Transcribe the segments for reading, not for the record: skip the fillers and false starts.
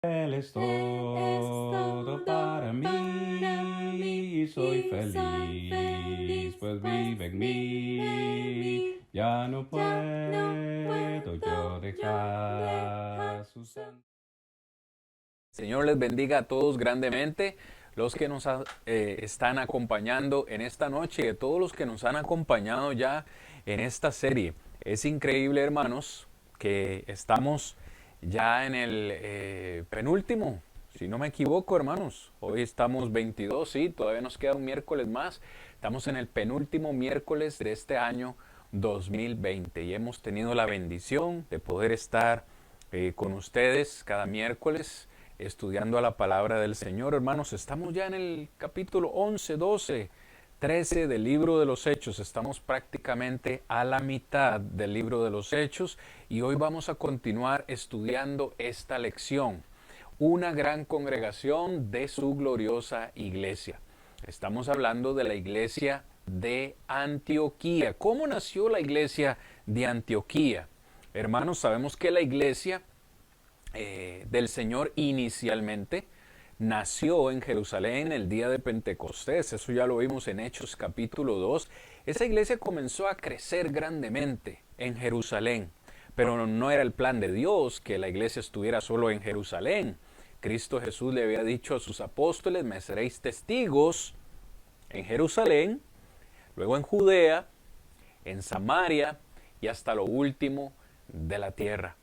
Él es todo para mí, soy feliz, pues vive en mí. Ya no puedo yo dejar su santo. Señor les bendiga a todos grandemente, los que nos están acompañando en esta noche y a todos los que nos han acompañado ya en esta serie. Es increíble, hermanos, que estamos ya en el penúltimo, si no me equivoco, hermanos. Hoy estamos 22, sí, todavía nos queda un miércoles más. Estamos en el penúltimo miércoles de este año 2020 y hemos tenido la bendición de poder estar con ustedes cada miércoles estudiando la palabra del Señor. Hermanos, estamos ya en el capítulo 11, 12, 13 del libro de los Hechos. Estamos prácticamente a la mitad del libro de los Hechos y hoy vamos a continuar estudiando esta lección. Una gran congregación de su gloriosa iglesia. Estamos hablando de la iglesia de Antioquía. ¿Cómo nació la iglesia de Antioquía? Hermanos, sabemos que la iglesia del Señor inicialmente nació en Jerusalén el día de Pentecostés. Eso ya lo vimos en Hechos capítulo 2. Esa iglesia comenzó a crecer grandemente en Jerusalén, pero no era el plan de Dios que la iglesia estuviera solo en Jerusalén. Cristo Jesús le había dicho a sus apóstoles: me seréis testigos en Jerusalén, luego en Judea, en Samaria y hasta lo último de la tierra.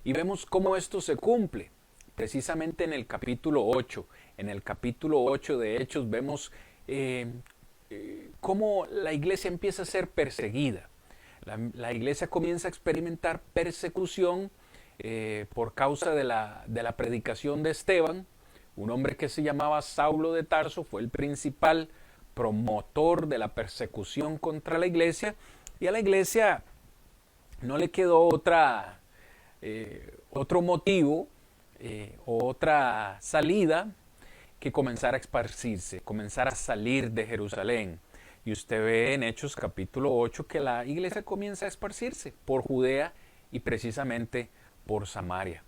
Y vemos cómo esto se cumple precisamente en el capítulo 8. En el capítulo 8 de Hechos vemos cómo la iglesia empieza a ser perseguida. La iglesia comienza a experimentar persecución por causa de la predicación de Esteban, un hombre que se llamaba Saulo de Tarso. Fue el principal promotor de la persecución contra la iglesia, y a la iglesia no le quedó otro motivo o otra salida que comenzar a esparcirse, comenzar a salir de Jerusalén. Y usted ve en Hechos capítulo 8 que la iglesia comienza a esparcirse por Judea y precisamente por Samaria.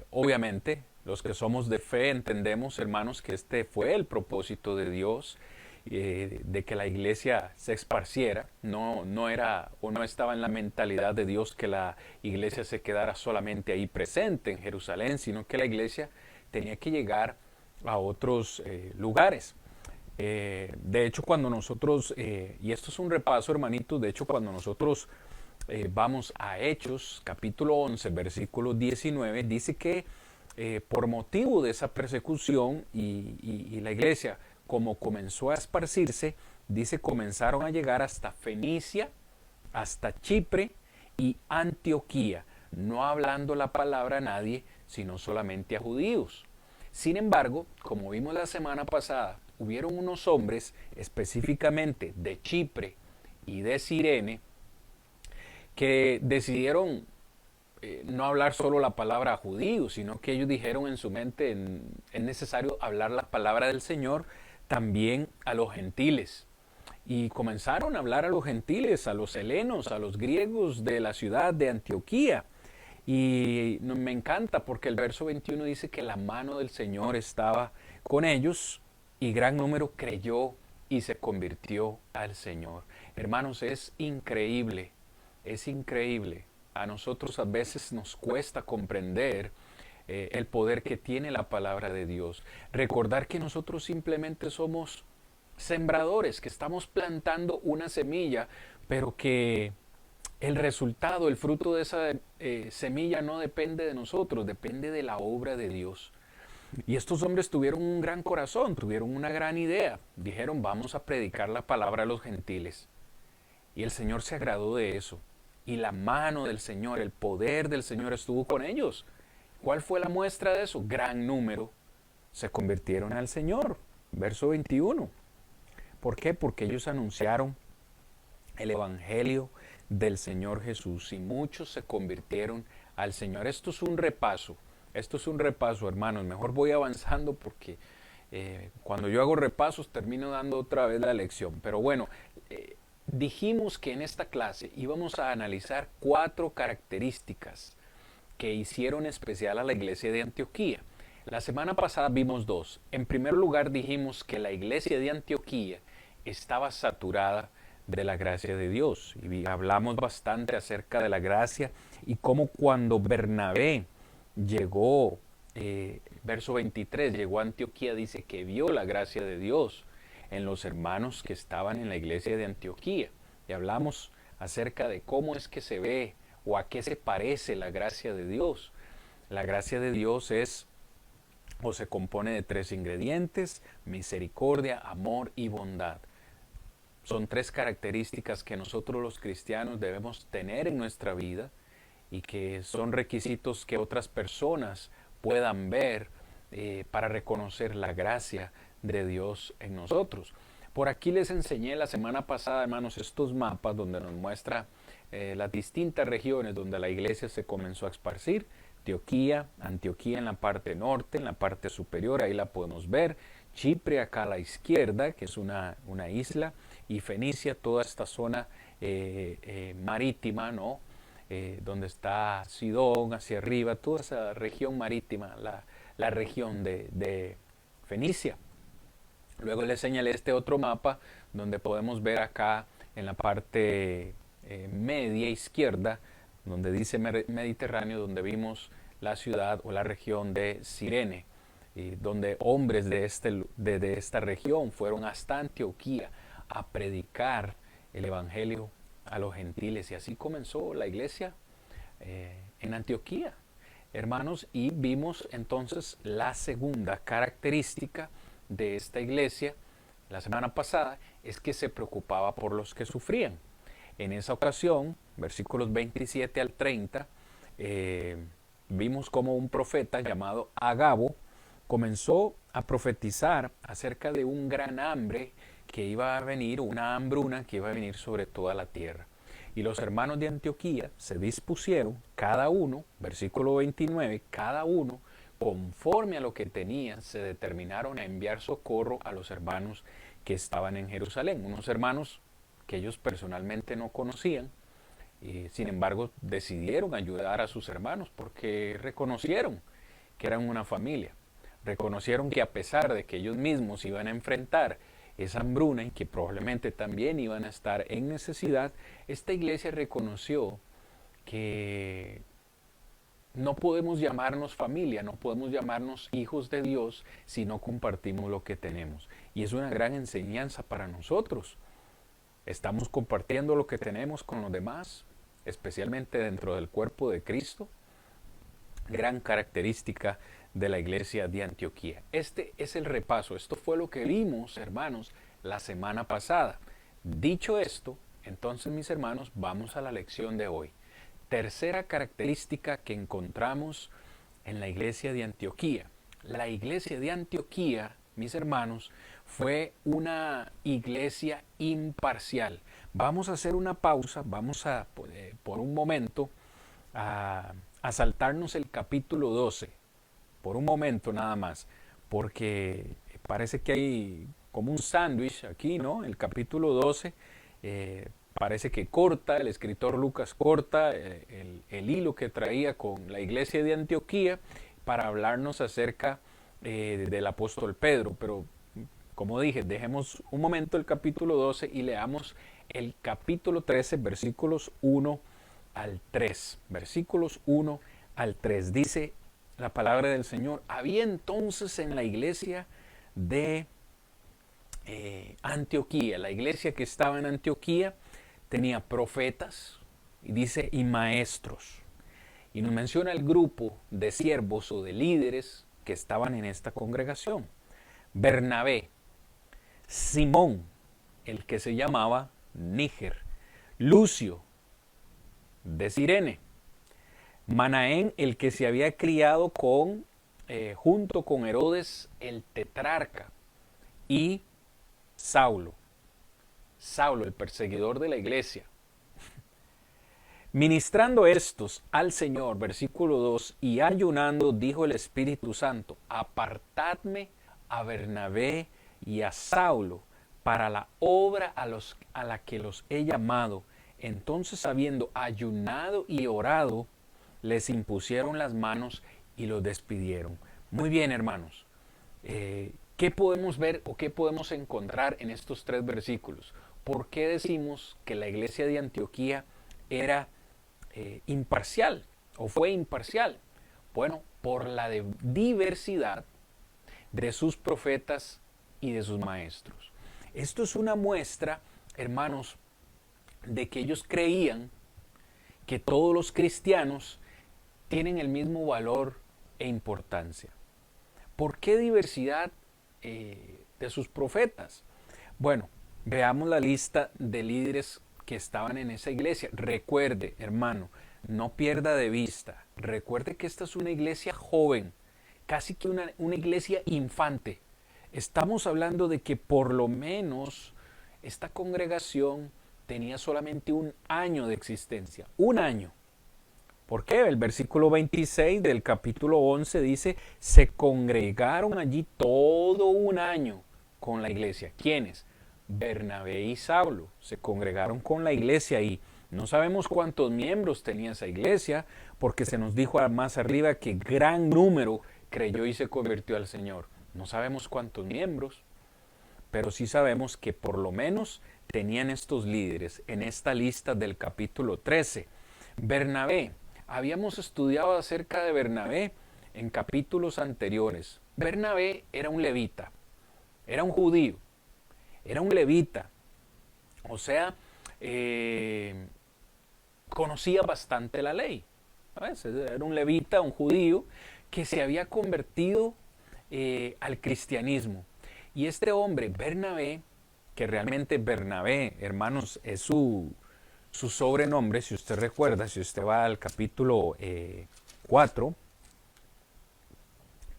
Obviamente, los que somos de fe entendemos, hermanos, que este fue el propósito de Dios, de que la iglesia se esparciera. No era o no estaba en la mentalidad de Dios que la iglesia se quedara solamente ahí presente en Jerusalén, sino que la iglesia tenía que llegar a otros lugares. De hecho, cuando nosotros, y esto es un repaso, hermanitos, de hecho, cuando nosotros vamos a Hechos, capítulo 11, versículo 19, dice que por motivo de esa persecución y la iglesia, como comenzó a esparcirse, dice, comenzaron a llegar hasta Fenicia, hasta Chipre y Antioquía, no hablando la palabra a nadie, sino solamente a judíos. Sin embargo, como vimos la semana pasada, hubieron unos hombres específicamente de Chipre y de Cirene que decidieron no hablar solo la palabra a judíos, sino que ellos dijeron en su mente: es necesario hablar la palabra del Señor también a los gentiles. Y comenzaron a hablar a los gentiles, a los helenos, a los griegos de la ciudad de Antioquía. Y me encanta porque el verso 21 dice que la mano del Señor estaba con ellos y gran número creyó y se convirtió al Señor. Hermanos, es increíble, es increíble. A nosotros a veces nos cuesta comprender el poder que tiene la palabra de Dios. Recordar que nosotros simplemente somos sembradores, que estamos plantando una semilla, pero que el resultado, el fruto de esa semilla no depende de nosotros, depende de la obra de Dios. Y estos hombres tuvieron un gran corazón, tuvieron una gran idea. Dijeron: vamos a predicar la palabra a los gentiles. Y el Señor se agradó de eso. Y la mano del Señor, el poder del Señor estuvo con ellos. ¿Cuál fue la muestra de eso? Gran número se convirtieron al Señor. Verso 21. ¿Por qué? Porque ellos anunciaron el Evangelio del Señor Jesús y muchos se convirtieron al Señor. Esto es un repaso. Esto es un repaso, hermanos. Mejor voy avanzando porque cuando yo hago repasos termino dando otra vez la lección. Pero bueno, dijimos que en esta clase íbamos a analizar 4 características que hicieron especial a la iglesia de Antioquía. La semana pasada vimos dos. En primer lugar dijimos que la iglesia de Antioquía estaba saturada de la gracia de Dios. Y hablamos bastante acerca de la gracia y cómo cuando Bernabé llegó, verso 23, llegó a Antioquía, dice que vio la gracia de Dios en los hermanos que estaban en la iglesia de Antioquía. Y hablamos acerca de cómo es que se ve o a qué se parece la gracia de Dios. La gracia de Dios es o se compone de tres ingredientes: misericordia, amor y bondad. Son tres características que nosotros los cristianos debemos tener en nuestra vida y que son requisitos que otras personas puedan ver para reconocer la gracia de Dios en nosotros. Por aquí les enseñé la semana pasada, hermanos, estos mapas donde nos muestra las distintas regiones donde la iglesia se comenzó a esparcir. Antioquía en la parte norte, en la parte superior, ahí la podemos ver. Chipre acá a la izquierda, que es una isla, y Fenicia, toda esta zona marítima, ¿no? Donde está Sidón hacia arriba, toda esa región marítima, la región de Fenicia. Luego les señalé este otro mapa donde podemos ver acá en la parte media izquierda, donde dice Mediterráneo, donde vimos la ciudad o la región de Cirene, donde hombres de esta región fueron hasta Antioquía a predicar el evangelio a los gentiles, y así comenzó la iglesia en Antioquía, hermanos. Y vimos entonces la segunda característica de esta iglesia la semana pasada, es que se preocupaba por los que sufrían. En esa ocasión, versículos 27 al 30, vimos como un profeta llamado Agabo comenzó a profetizar acerca de un gran hambre que iba a venir, una hambruna que iba a venir sobre toda la tierra. Y los hermanos de Antioquía se dispusieron, cada uno, versículo 29, cada uno, conforme a lo que tenían, se determinaron a enviar socorro a los hermanos que estaban en Jerusalén. Unos hermanos que ellos personalmente no conocían, y sin embargo decidieron ayudar a sus hermanos porque reconocieron que eran una familia. Reconocieron que a pesar de que ellos mismos iban a enfrentar esa hambruna y que probablemente también iban a estar en necesidad, esta iglesia reconoció que no podemos llamarnos familia, no podemos llamarnos hijos de Dios si no compartimos lo que tenemos. Y es una gran enseñanza para nosotros. Estamos compartiendo lo que tenemos con los demás, especialmente dentro del cuerpo de Cristo. Gran característica de la iglesia de Antioquía. Este es el repaso. Esto fue lo que vimos, hermanos, la semana pasada. Dicho esto, entonces, mis hermanos, vamos a la lección de hoy. Tercera característica que encontramos en la iglesia de Antioquía. La iglesia de Antioquía, mis hermanos, fue una iglesia imparcial. Vamos a hacer una pausa, vamos a, por un momento, a saltarnos el capítulo 12, por un momento nada más, porque parece que hay como un sándwich aquí, ¿no? El capítulo 12 parece que corta, el escritor Lucas corta el hilo que traía con la iglesia de Antioquía para hablarnos acerca del apóstol Pedro. Pero como dije, dejemos un momento el capítulo 12 y leamos el capítulo 13, versículos 1 al 3. Versículos 1 al 3. Dice la palabra del Señor: había entonces en la iglesia de Antioquía, la iglesia que estaba en Antioquía, tenía profetas, y dice, y maestros. Y nos menciona el grupo de siervos o de líderes que estaban en esta congregación: Bernabé, Simón, el que se llamaba Níger, Lucio, de Cirene, Manaén, el que se había criado junto con Herodes el tetrarca, y Saulo, el perseguidor de la iglesia. Ministrando estos al Señor, versículo 2, y ayunando, dijo el Espíritu Santo: apartadme a Bernabé y a Saulo para la obra a la que los he llamado. Entonces, habiendo ayunado y orado, les impusieron las manos y los despidieron. Muy bien, hermanos. ¿Qué podemos ver o qué podemos encontrar en estos 3 versículos? ¿Por qué decimos que la iglesia de Antioquía era imparcial o fue imparcial? Bueno, por la diversidad de sus profetas y de sus maestros. Esto es una muestra, hermanos, de que ellos creían que todos los cristianos tienen el mismo valor e importancia. ¿Por qué diversidad de sus profetas? Bueno, veamos la lista de líderes que estaban en esa iglesia. Recuerde, hermano, no pierda de vista. Recuerde que esta es una iglesia joven, casi que una iglesia infante. Estamos hablando de que por lo menos esta congregación tenía solamente un año de existencia. Un año. ¿Por qué? El versículo 26 del capítulo 11 dice, se congregaron allí todo un año con la iglesia. ¿Quiénes? Bernabé y Saulo se congregaron con la iglesia y no sabemos cuántos miembros tenía esa iglesia, porque se nos dijo más arriba que gran número creyó y se convirtió al Señor. No sabemos cuántos miembros, pero sí sabemos que por lo menos tenían estos líderes en esta lista del capítulo 13. Bernabé. Habíamos estudiado acerca de Bernabé en capítulos anteriores. Bernabé era un levita, era un judío, era un levita. O sea, conocía bastante la ley. ¿Sabes? Era un levita, un judío, que se había convertido al cristianismo. Y este hombre, Bernabé, que realmente Bernabé, hermanos, es su sobrenombre, si usted recuerda, si usted va al capítulo 4,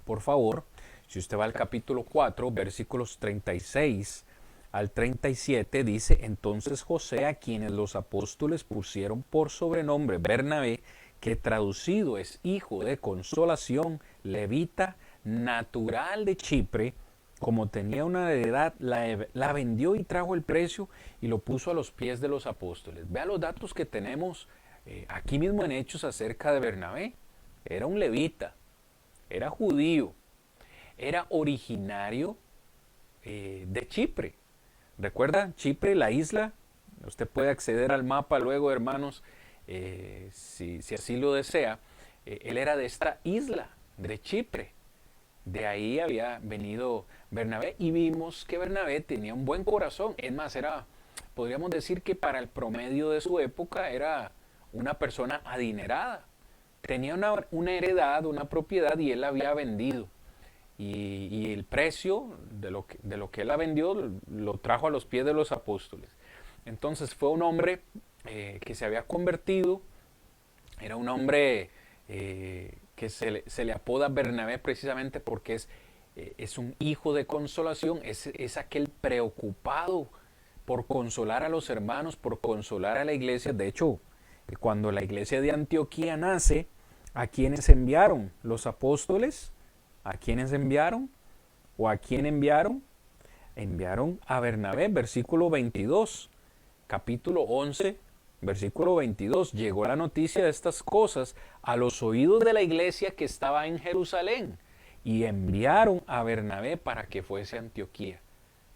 por favor, si usted va al capítulo 4, versículos 36 al 37, dice, entonces José, a quienes los apóstoles pusieron por sobrenombre Bernabé, que traducido es hijo de consolación, levita, natural de Chipre, como tenía una heredad, la vendió y trajo el precio y lo puso a los pies de los apóstoles. Vea los datos que tenemos aquí mismo en Hechos acerca de Bernabé. Era un levita, era judío, era originario de Chipre. ¿Recuerda? Chipre, la isla. Usted puede acceder al mapa luego, hermanos, si así lo desea. Él era de esta isla, de Chipre. De ahí había venido Bernabé y vimos que Bernabé tenía un buen corazón. Es más, podríamos decir que para el promedio de su época era una persona adinerada. Tenía una heredad, una propiedad y él la había vendido. Y el precio de lo que él la vendió lo trajo a los pies de los apóstoles. Entonces fue un hombre que se había convertido, era un hombre que se le apoda Bernabé precisamente porque es un hijo de consolación, es aquel preocupado por consolar a los hermanos, por consolar a la iglesia. De hecho, cuando la iglesia de Antioquía nace, ¿a quiénes enviaron? Los apóstoles, ¿a quiénes enviaron? ¿O a quién enviaron? Enviaron a Bernabé, versículo 22, capítulo 11, versículo 22, llegó la noticia de estas cosas a los oídos de la iglesia que estaba en Jerusalén y enviaron a Bernabé para que fuese a Antioquía.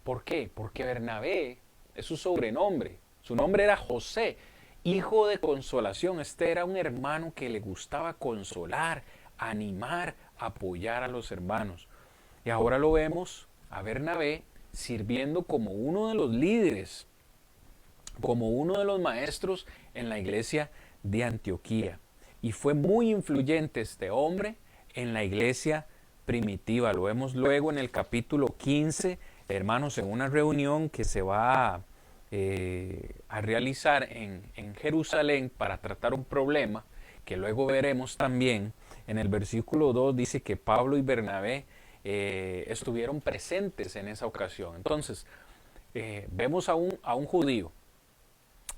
¿Por qué? Porque Bernabé es su sobrenombre. Su nombre era José, hijo de consolación. Este era un hermano que le gustaba consolar, animar, apoyar a los hermanos. Y ahora lo vemos a Bernabé sirviendo como uno de los líderes, como uno de los maestros en la iglesia de Antioquía. Y fue muy influyente este hombre en la iglesia primitiva. Lo vemos luego en el capítulo 15, hermanos, en una reunión que se va a realizar en Jerusalén para tratar un problema, que luego veremos también. En el versículo 2 dice que Pablo y Bernabé estuvieron presentes en esa ocasión. Entonces, vemos a un judío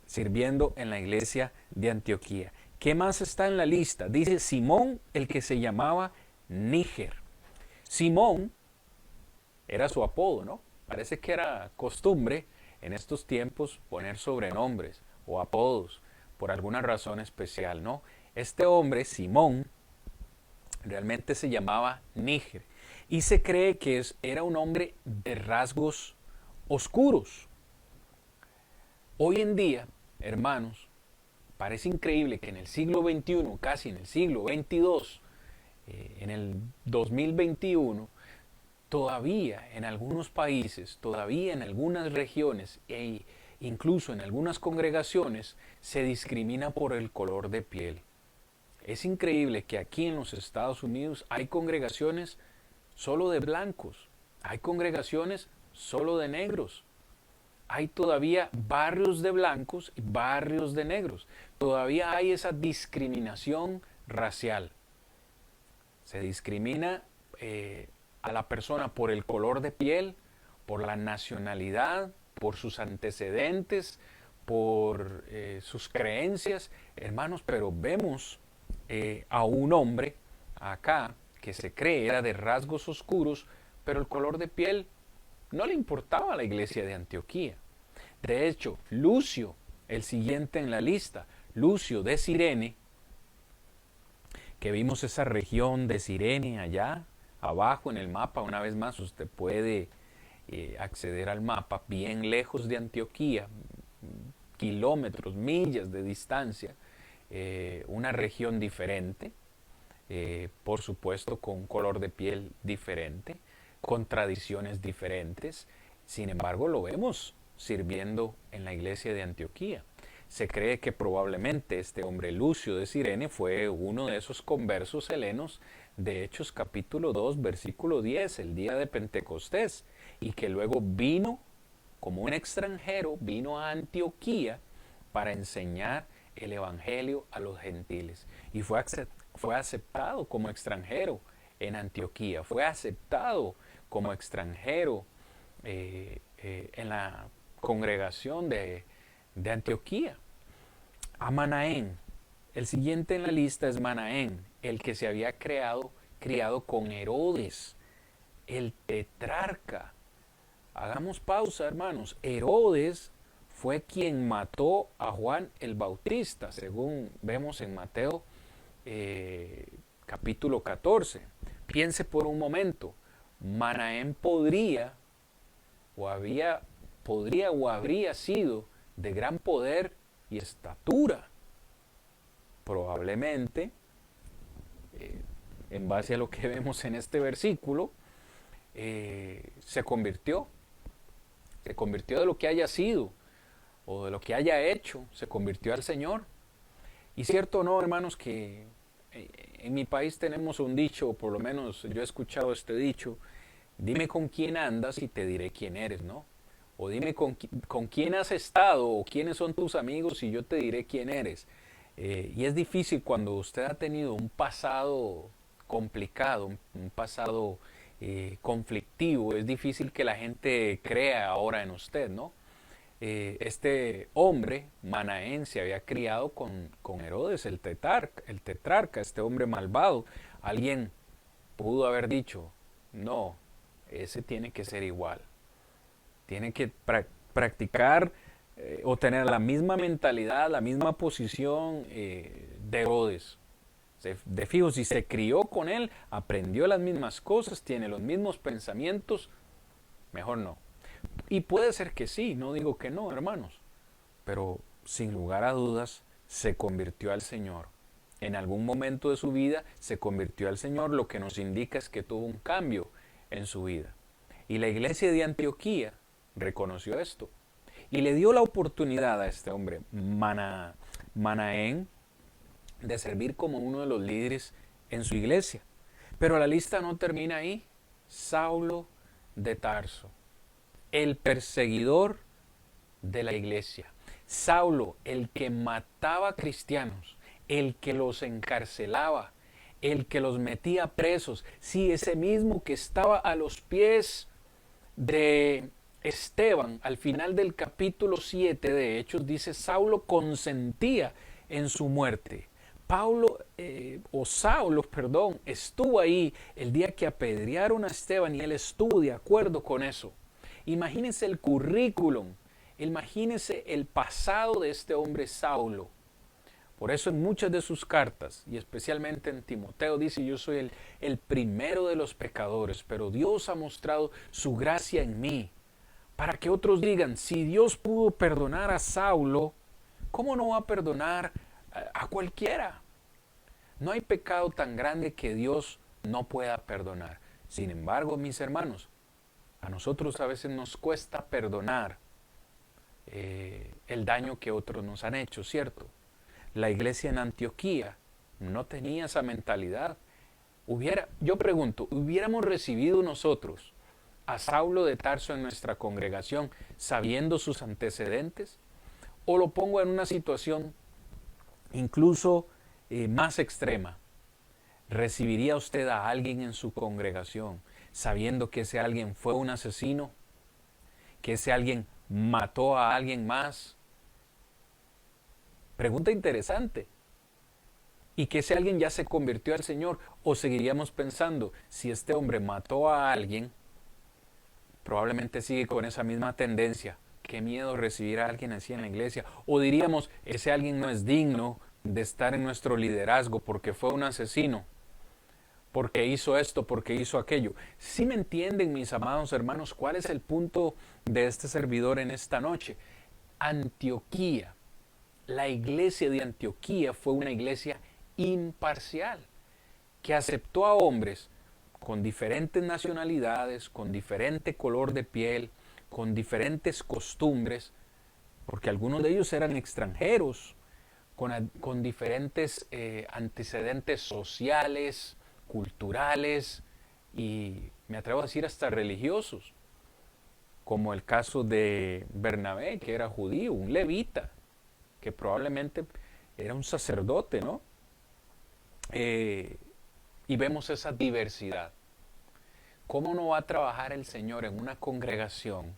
sirviendo en la iglesia de Antioquía. ¿Qué más está en la lista? Dice Simón, el que se llamaba Níger. Simón era su apodo, ¿no? Parece que era costumbre en estos tiempos poner sobrenombres o apodos por alguna razón especial, ¿no? Este hombre, Simón, Realmente se llamaba Níger. Y se cree que era un hombre de rasgos oscuros. Hoy en día, hermanos, parece increíble que en el siglo XXI, casi en el siglo XXII, en el 2021, todavía en algunos países, todavía en algunas regiones e incluso en algunas congregaciones se discrimina por el color de piel. Es increíble que aquí en los Estados Unidos hay congregaciones solo de blancos, hay congregaciones solo de negros, hay todavía barrios de blancos y barrios de negros, todavía hay esa discriminación racial. Se discrimina a la persona por el color de piel, por la nacionalidad, por sus antecedentes, por sus creencias, hermanos, pero vemos a un hombre acá que se cree era de rasgos oscuros, pero el color de piel no le importaba a la iglesia de Antioquía. De hecho, Lucio, el siguiente en la lista, Lucio de Cirene, que vimos esa región de Cirene allá abajo en el mapa, una vez más usted puede acceder al mapa, bien lejos de Antioquía, kilómetros, millas de distancia, una región diferente, por supuesto con color de piel diferente, con tradiciones diferentes. Sin embargo, lo vemos sirviendo en la iglesia de Antioquía. Se cree que probablemente este hombre Lucio de Cirene fue uno de esos conversos helenos de Hechos capítulo 2, versículo 10, el día de Pentecostés, y que luego vino como un extranjero, vino a Antioquía para enseñar el evangelio a los gentiles. Y fue aceptado como extranjero en Antioquía, fue aceptado como extranjero en la congregación de Antioquía. A Manaén, el siguiente en la lista es Manaén, el que se había criado con Herodes, el tetrarca. Hagamos pausa, hermanos. Herodes fue quien mató a Juan el Bautista, según vemos en Mateo capítulo 14. Piense por un momento, Manaén podría o habría sido de gran poder y estatura. Probablemente, en base a lo que vemos en este versículo, se convirtió de lo que haya sido o de lo que haya hecho, se convirtió al Señor. Y cierto o no, hermanos, que en mi país tenemos un dicho, o por lo menos yo he escuchado este dicho: dime con quién andas y te diré quién eres, ¿no? O dime con quién has estado o quiénes son tus amigos y yo te diré quién eres. Y es difícil cuando usted ha tenido un pasado complicado, un pasado conflictivo, es difícil que la gente crea ahora en usted, ¿no? Este hombre, Manaén, se había criado con Herodes, el tetrarca, este hombre malvado. Alguien pudo haber dicho: no, ese tiene que ser igual. Tiene que practicar o tener la misma mentalidad, la misma posición de Herodes. De fijo, si se crió con él, aprendió las mismas cosas, tiene los mismos pensamientos, mejor no. Y puede ser que sí, no digo que no, hermanos, pero sin lugar a dudas se convirtió al Señor. En algún momento de su vida se convirtió al Señor, lo que nos indica es que tuvo un cambio en su vida. Y la iglesia de Antioquía reconoció esto y le dio la oportunidad a este hombre, Manaén, de servir como uno de los líderes en su iglesia. Pero la lista no termina ahí. Saulo de Tarso, el perseguidor de la iglesia. Saulo, el que mataba cristianos, el que los encarcelaba, el que los metía presos. Sí, ese mismo que estaba a los pies de Esteban. Al final del capítulo 7 de Hechos dice: Saulo consentía en su muerte. Saulo, estuvo ahí el día que apedrearon a Esteban y él estuvo de acuerdo con eso. Imagínense el currículum, imagínense el pasado de este hombre Saulo. Por eso en muchas de sus cartas, y especialmente en Timoteo, dice, yo soy el primero de los pecadores, pero Dios ha mostrado su gracia en mí, para que otros digan, si Dios pudo perdonar a Saulo, ¿cómo no va a perdonar a cualquiera? No hay pecado tan grande que Dios no pueda perdonar. Sin embargo, mis hermanos, a nosotros a veces nos cuesta perdonar el daño que otros nos han hecho, ¿cierto? La iglesia en Antioquía no tenía esa mentalidad. Yo pregunto, ¿hubiéramos recibido nosotros a Saulo de Tarso en nuestra congregación sabiendo sus antecedentes? ¿O lo pongo en una situación incluso más extrema? ¿Recibiría usted a alguien en su congregación sabiendo que ese alguien fue un asesino? ¿Que ese alguien mató a alguien más? Pregunta interesante. ¿Y que ese alguien ya se convirtió al Señor? ¿O seguiríamos pensando, si este hombre mató a alguien, probablemente sigue con esa misma tendencia? Qué miedo recibir a alguien así en la iglesia. O diríamos, ese alguien no es digno de estar en nuestro liderazgo porque fue un asesino, porque hizo esto, porque hizo aquello. ¿Sí me entienden, mis amados hermanos, cuál es el punto de este servidor en esta noche? Antioquía, la iglesia de Antioquía fue una iglesia imparcial, que aceptó a hombres con diferentes nacionalidades, con diferente color de piel, con diferentes costumbres, porque algunos de ellos eran extranjeros, con diferentes antecedentes sociales, culturales y me atrevo a decir hasta religiosos, como el caso de Bernabé, que era judío, un levita, que probablemente era un sacerdote, ¿no? Y vemos esa diversidad. ¿Cómo no va a trabajar el Señor en una congregación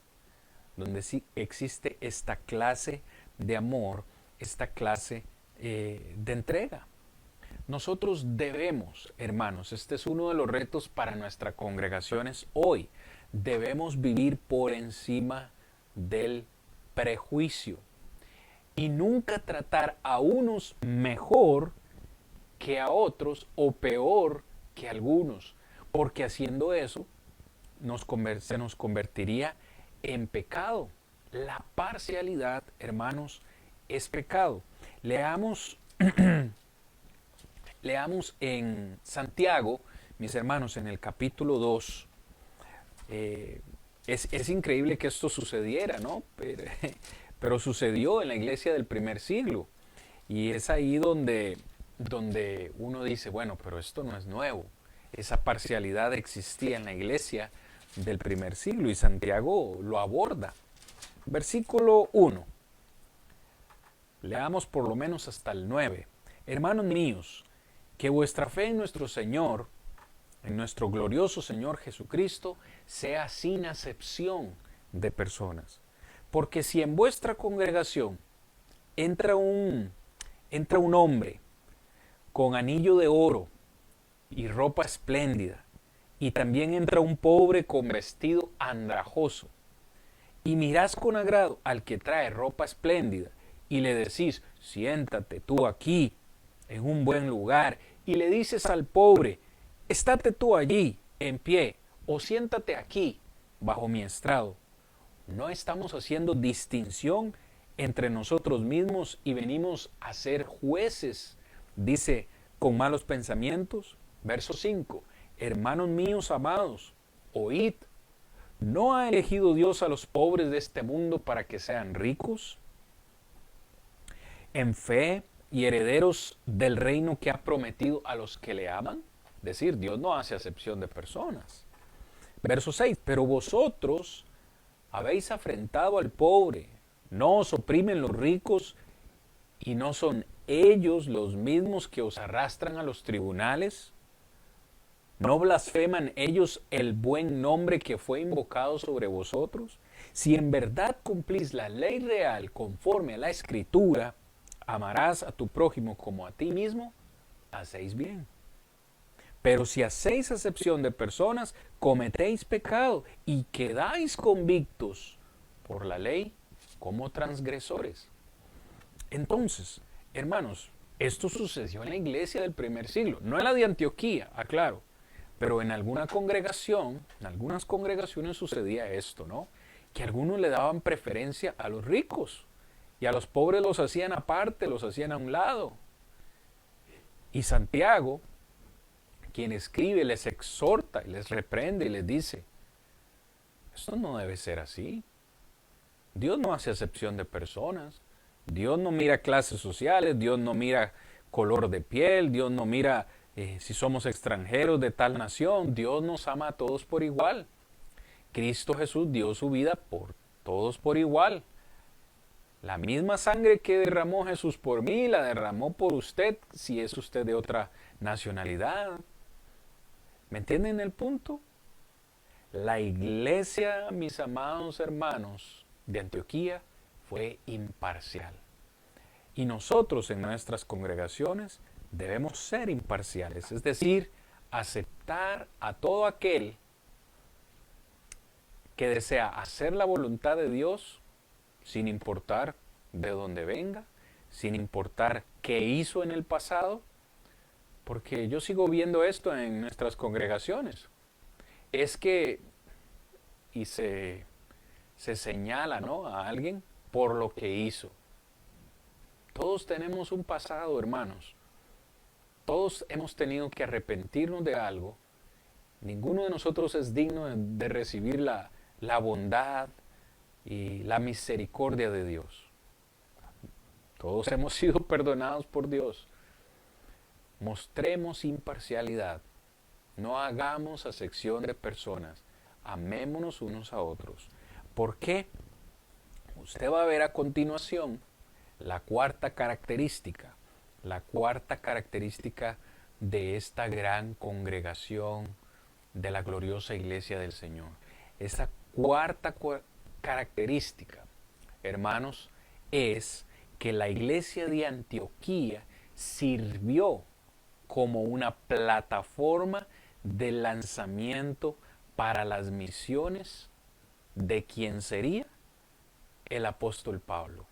donde sí existe esta clase de amor, esta clase de entrega? Nosotros debemos, hermanos, este es uno de los retos para nuestras congregaciones hoy, debemos vivir por encima del prejuicio y nunca tratar a unos mejor que a otros o peor que a algunos, porque haciendo eso se nos convertiría en pecado. La parcialidad, hermanos, es pecado. Leamos en Santiago, mis hermanos, en el capítulo 2. Es increíble que esto sucediera, ¿no? Pero sucedió en la iglesia del primer siglo. Y es ahí donde uno dice, bueno, pero esto no es nuevo. Esa parcialidad existía en la iglesia del primer siglo y Santiago lo aborda. Versículo 1. Leamos por lo menos hasta el 9. Hermanos míos, que vuestra fe en nuestro Señor, en nuestro glorioso Señor Jesucristo, sea sin acepción de personas. Porque si en vuestra congregación entra un hombre con anillo de oro y ropa espléndida, y también entra un pobre con vestido andrajoso, y mirás con agrado al que trae ropa espléndida, y le decís, siéntate tú aquí, en un buen lugar, y le dices al pobre, estate tú allí, en pie, o siéntate aquí, bajo mi estrado. No estamos haciendo distinción entre nosotros mismos y venimos a ser jueces, dice, con malos pensamientos. Verso 5, hermanos míos amados, oíd, ¿no ha elegido Dios a los pobres de este mundo para que sean ricos en fe y herederos del reino que ha prometido a los que le aman? Es decir, Dios no hace acepción de personas. Verso 6, pero vosotros habéis afrentado al pobre, no os oprimen los ricos y no son ellos los mismos que os arrastran a los tribunales. ¿No blasfeman ellos el buen nombre que fue invocado sobre vosotros? Si en verdad cumplís la ley real conforme a la Escritura, amarás a tu prójimo como a ti mismo, hacéis bien. Pero si hacéis acepción de personas, cometéis pecado y quedáis convictos por la ley como transgresores. Entonces, hermanos, Esto sucedió en la iglesia del primer siglo, no en la de Antioquía, aclaro, pero en alguna congregación, en algunas congregaciones sucedía esto, ¿no? Que algunos le daban preferencia a los ricos y a los pobres los hacían aparte, los hacían a un lado. Y Santiago, quien escribe, les exhorta y les reprende y les dice, esto no debe ser así. Dios no hace acepción de personas. Dios no mira clases sociales, Dios no mira color de piel, Dios no mira si somos extranjeros de tal nación. Dios nos ama a todos por igual. Cristo Jesús dio su vida por todos por igual. La misma sangre que derramó Jesús por mí, la derramó por usted, si es usted de otra nacionalidad. ¿Me entienden el punto? La iglesia, mis amados hermanos de Antioquía, fue imparcial. Y nosotros en nuestras congregaciones debemos ser imparciales, es decir, aceptar a todo aquel que desea hacer la voluntad de Dios sin importar de dónde venga, sin importar qué hizo en el pasado, porque yo sigo viendo esto en nuestras congregaciones. Es que, y se señala, ¿no?, a alguien por lo que hizo. Todos tenemos un pasado, hermanos. Todos hemos tenido que arrepentirnos de algo. Ninguno de nosotros es digno de recibir la bondad y la misericordia de Dios. Todos hemos sido perdonados por Dios. Mostremos imparcialidad. No hagamos acepción de personas. Amémonos unos a otros. ¿Por qué? Usted va a ver a continuación la cuarta característica de esta gran congregación de la gloriosa iglesia del Señor. Esta cuarta característica, hermanos, es que la iglesia de Antioquía sirvió como una plataforma de lanzamiento para las misiones de quien sería el apóstol Pablo.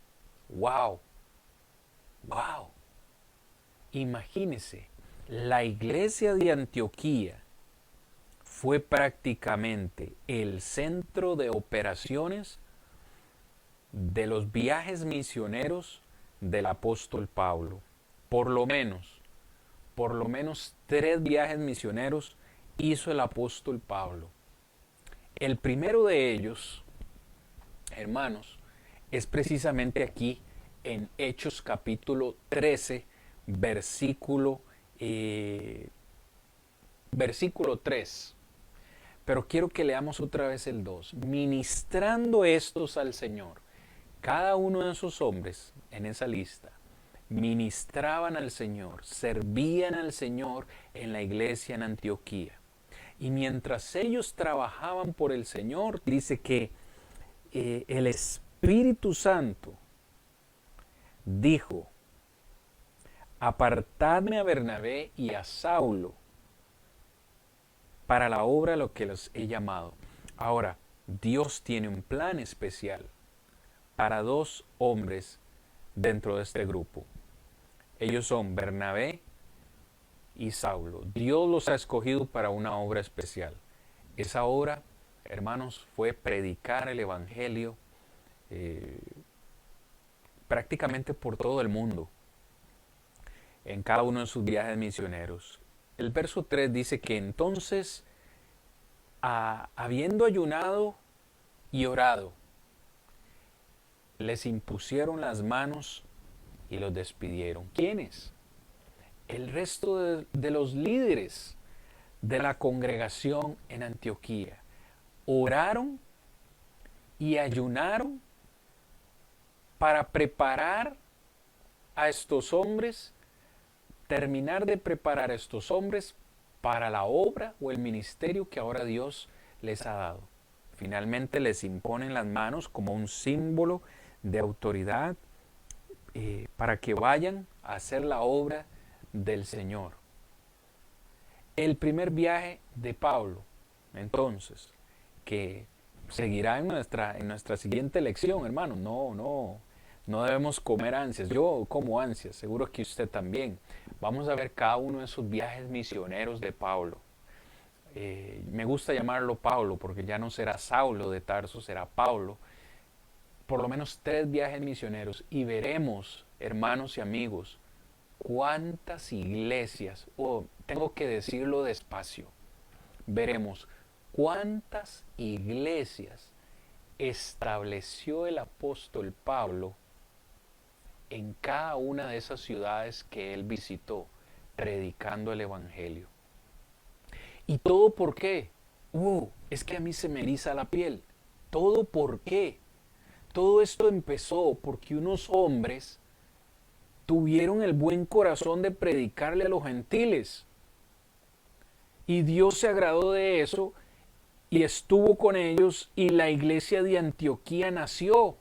¡Wow! ¡Wow! Imagínese, la iglesia de Antioquía fue prácticamente el centro de operaciones de los viajes misioneros del apóstol Pablo. Por lo menos 3 viajes misioneros hizo el apóstol Pablo. El primero de ellos, hermanos, es precisamente aquí en Hechos capítulo 13, versículo 3. Pero quiero que leamos otra vez el 2. Ministrando estos al Señor. Cada uno de esos hombres en esa lista ministraban al Señor, servían al Señor en la iglesia en Antioquía. Y mientras ellos trabajaban por el Señor, dice que el Espíritu Santo dijo, apartadme a Bernabé y a Saulo para la obra a lo que los he llamado. Ahora, Dios tiene un plan especial para 2 hombres dentro de este grupo. Ellos son Bernabé y Saulo. Dios los ha escogido para una obra especial. Esa obra, hermanos, fue predicar el Evangelio prácticamente por todo el mundo, en cada uno de sus viajes misioneros. El verso 3 dice que entonces, habiendo ayunado y orado, les impusieron las manos y los despidieron. ¿Quiénes? El resto de los líderes de la congregación en Antioquía. Oraron y ayunaron para preparar a estos hombres, terminar de preparar a estos hombres para la obra o el ministerio que ahora Dios les ha dado. Finalmente les imponen las manos como un símbolo de autoridad para que vayan a hacer la obra del Señor. El primer viaje de Pablo, entonces, que seguirá en nuestra siguiente lección, hermanos. No No debemos comer ansias. Yo como ansias, seguro que usted también. Vamos a ver cada uno de esos viajes misioneros de Pablo. Me gusta llamarlo Pablo porque ya no será Saulo de Tarso, será Pablo. Por lo menos 3 viajes misioneros y veremos, hermanos y amigos, cuántas iglesias, tengo que decirlo despacio, veremos cuántas iglesias estableció el apóstol Pablo en cada una de esas ciudades que él visitó, predicando el evangelio. ¿Y todo por qué? Es que a mí se me eriza la piel. ¿Todo por qué? Todo esto empezó porque unos hombres tuvieron el buen corazón de predicarle a los gentiles. Y Dios se agradó de eso y estuvo con ellos y la iglesia de Antioquía nació.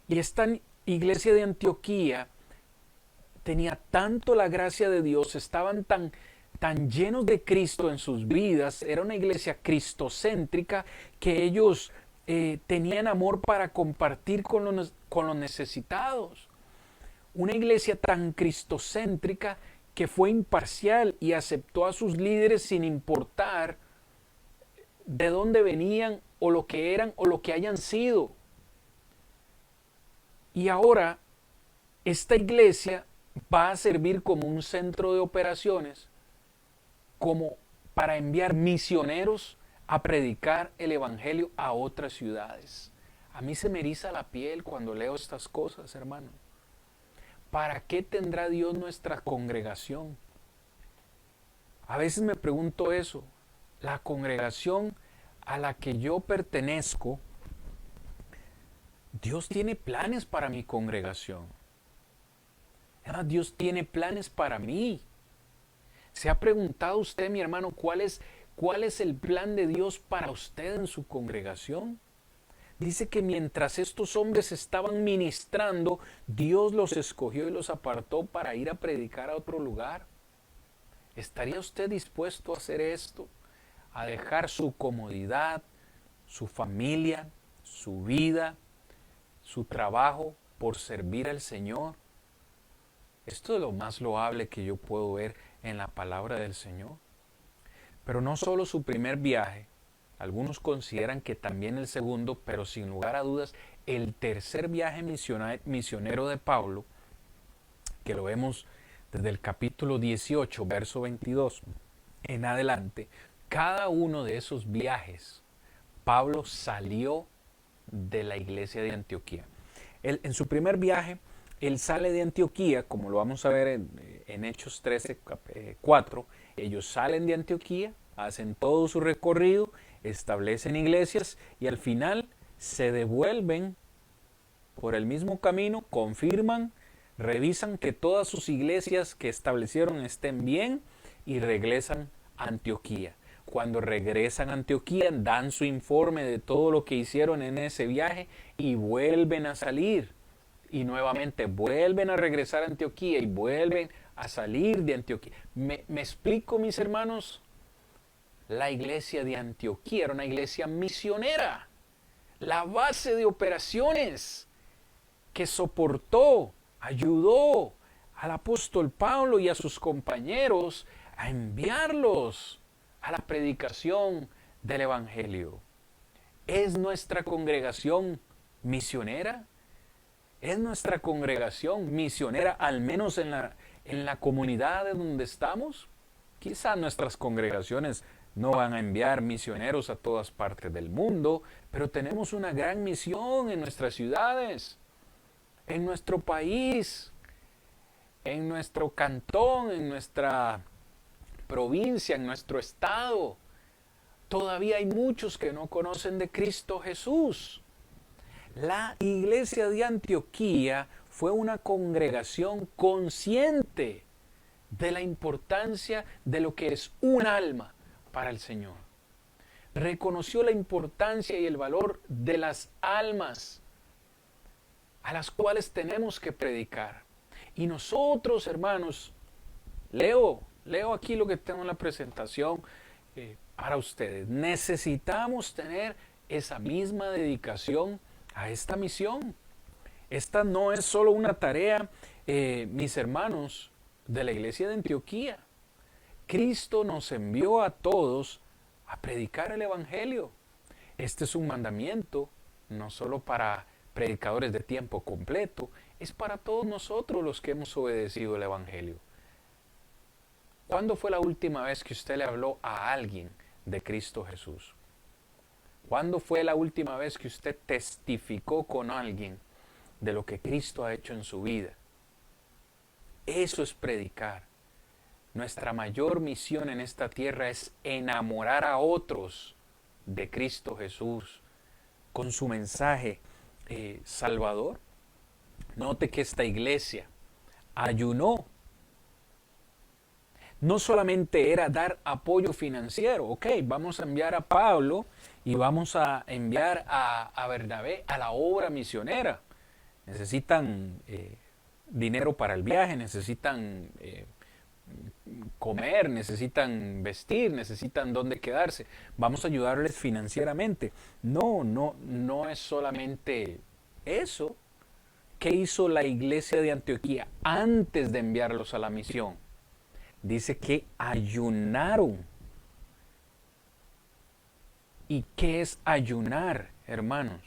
Y esta iglesia de Antioquía tenía tanto la gracia de Dios, estaban tan llenos de Cristo en sus vidas, era una iglesia cristocéntrica que ellos tenían amor para compartir con los necesitados. Una iglesia tan cristocéntrica que fue imparcial y aceptó a sus líderes sin importar de dónde venían o lo que eran o lo que hayan sido. Y ahora esta iglesia va a servir como un centro de operaciones, como para enviar misioneros a predicar el evangelio a otras ciudades. A mí se me eriza la piel cuando leo estas cosas, hermano. ¿Para qué tendrá Dios nuestra congregación? A veces me pregunto eso. La congregación a la que yo pertenezco, Dios tiene planes para mi congregación. Dios tiene planes para mí. ¿Se ha preguntado usted, mi hermano, cuál es el plan de Dios para usted en su congregación? Dice que mientras estos hombres estaban ministrando, Dios los escogió y los apartó para ir a predicar a otro lugar. ¿Estaría usted dispuesto a hacer esto? A dejar su comodidad, su familia, su vida, su trabajo por servir al Señor. Esto es lo más loable que yo puedo ver en la palabra del Señor. Pero no solo su primer viaje, algunos consideran que también el segundo, pero sin lugar a dudas, el tercer viaje misionero de Pablo, que lo vemos desde el capítulo 18, verso 22 en adelante, cada uno de esos viajes, Pablo salió de la iglesia de Antioquía. En su primer viaje, él sale de Antioquía, como lo vamos a ver en Hechos 13, 4. Ellos salen de Antioquía, hacen todo su recorrido, establecen iglesias y al final se devuelven por el mismo camino, confirman, revisan que todas sus iglesias que establecieron estén bien y regresan a Antioquía. Cuando regresan a Antioquía dan su informe de todo lo que hicieron en ese viaje y vuelven a salir. Y nuevamente vuelven a regresar a Antioquía y vuelven a salir de Antioquía. ¿Me explico, mis hermanos? La iglesia de Antioquía era una iglesia misionera. La base de operaciones que soportó, ayudó al apóstol Pablo y a sus compañeros a enviarlos a la predicación del evangelio. ¿Es nuestra congregación misionera? ¿Es nuestra congregación misionera, al menos en la comunidad en donde estamos? Quizá nuestras congregaciones no van a enviar misioneros a todas partes del mundo, pero tenemos una gran misión en nuestras ciudades, en nuestro país, en nuestro cantón, en nuestra provincia, en nuestro estado. Todavía hay muchos que no conocen de Cristo Jesús. La iglesia de Antioquía fue una congregación consciente de la importancia de lo que es un alma para el Señor. Reconoció la importancia y el valor de las almas a las cuales tenemos que predicar. Y nosotros, hermanos, leo aquí lo que tengo en la presentación para ustedes. Necesitamos tener esa misma dedicación a esta misión. Esta no es solo una tarea, mis hermanos, de la iglesia de Antioquía. Cristo nos envió a todos a predicar el Evangelio. Este es un mandamiento, no solo para predicadores de tiempo completo, es para todos nosotros los que hemos obedecido el Evangelio. ¿Cuándo fue la última vez que usted le habló a alguien de Cristo Jesús? ¿Cuándo fue la última vez que usted testificó con alguien de lo que Cristo ha hecho en su vida? Eso es predicar. Nuestra mayor misión en esta tierra es enamorar a otros de Cristo Jesús con su mensaje salvador. Note que esta iglesia ayunó. No solamente era dar apoyo financiero, ok, vamos a enviar a Pablo y vamos a enviar a Bernabé a la obra misionera. Necesitan dinero para el viaje, necesitan comer, necesitan vestir, necesitan dónde quedarse. Vamos a ayudarles financieramente. No es solamente eso. ¿Qué hizo la iglesia de Antioquía antes de enviarlos a la misión? Dice que ayunaron. ¿Y qué es ayunar, hermanos?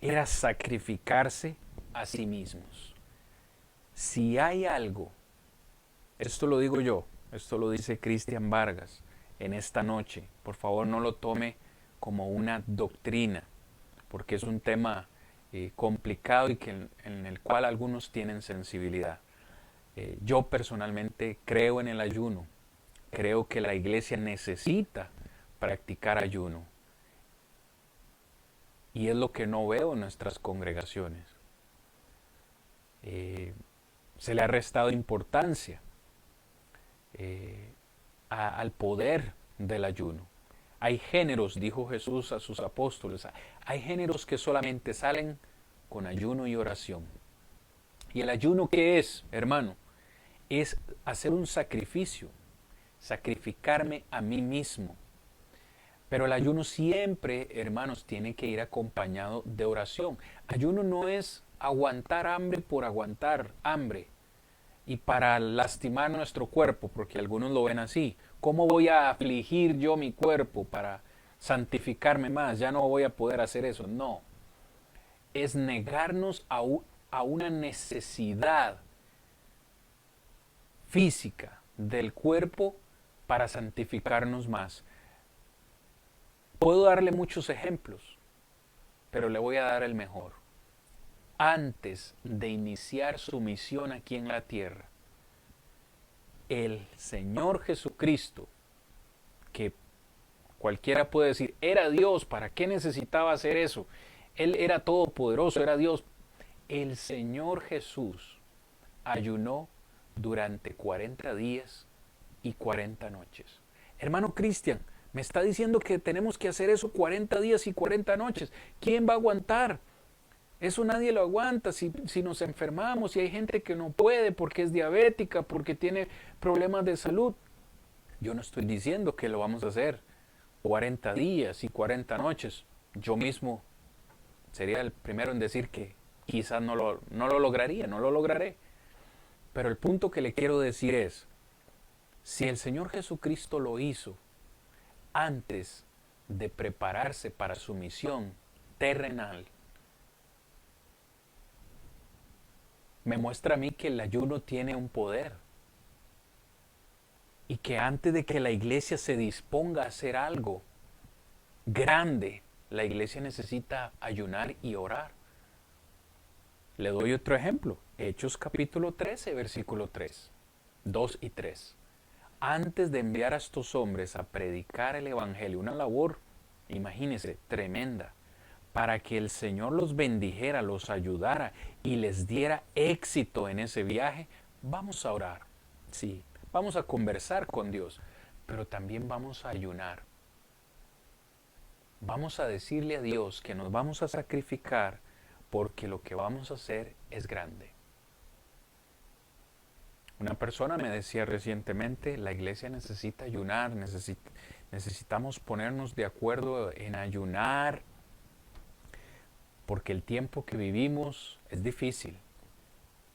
Era sacrificarse a sí mismos. Si hay algo, esto lo digo yo, esto lo dice Cristian Vargas en esta noche, por favor no lo tome como una doctrina, porque es un tema complicado y en el cual algunos tienen sensibilidad. Yo personalmente creo en el ayuno, creo que la iglesia necesita practicar ayuno y es lo que no veo en nuestras congregaciones. Se le ha restado importancia al poder del ayuno. Hay géneros, dijo Jesús a sus apóstoles, hay géneros que solamente salen con ayuno y oración. ¿Y el ayuno qué es, hermano? Es hacer un sacrificio, sacrificarme a mí mismo. Pero el ayuno siempre, hermanos, tiene que ir acompañado de oración. Ayuno no es aguantar hambre por aguantar hambre y para lastimar nuestro cuerpo, porque algunos lo ven así. ¿Cómo voy a afligir yo mi cuerpo para santificarme más? Ya no voy a poder hacer eso. No. Es negarnos a una necesidad física del cuerpo para santificarnos más. Puedo darle muchos ejemplos, pero le voy a dar el mejor. Antes de iniciar su misión aquí en la tierra, el Señor Jesucristo, que cualquiera puede decir, era Dios, ¿para qué necesitaba hacer eso? Él era todopoderoso, era Dios. El Señor Jesús ayunó durante 40 días y 40 noches. Hermano Cristian, me está diciendo que tenemos que hacer eso 40 días y 40 noches. ¿Quién va a aguantar? Eso nadie lo aguanta. Si nos enfermamos, si hay gente que no puede porque es diabética, porque tiene problemas de salud. Yo no estoy diciendo que lo vamos a hacer 40 días y 40 noches. Yo mismo sería el primero en decir que quizás no lo lograría, no lo lograré. Pero el punto que le quiero decir es, si el Señor Jesucristo lo hizo antes de prepararse para su misión terrenal, me muestra a mí que el ayuno tiene un poder y que antes de que la iglesia se disponga a hacer algo grande, la iglesia necesita ayunar y orar. Le doy otro ejemplo, Hechos capítulo 13, versículo 3, 2 y 3. Antes de enviar a estos hombres a predicar el evangelio, una labor, imagínense, tremenda, para que el Señor los bendijera, los ayudara y les diera éxito en ese viaje, vamos a orar, sí, vamos a conversar con Dios, pero también vamos a ayunar. Vamos a decirle a Dios que nos vamos a sacrificar porque lo que vamos a hacer es grande. Una persona me decía recientemente, la iglesia necesita ayunar, necesitamos ponernos de acuerdo en ayunar porque el tiempo que vivimos es difícil.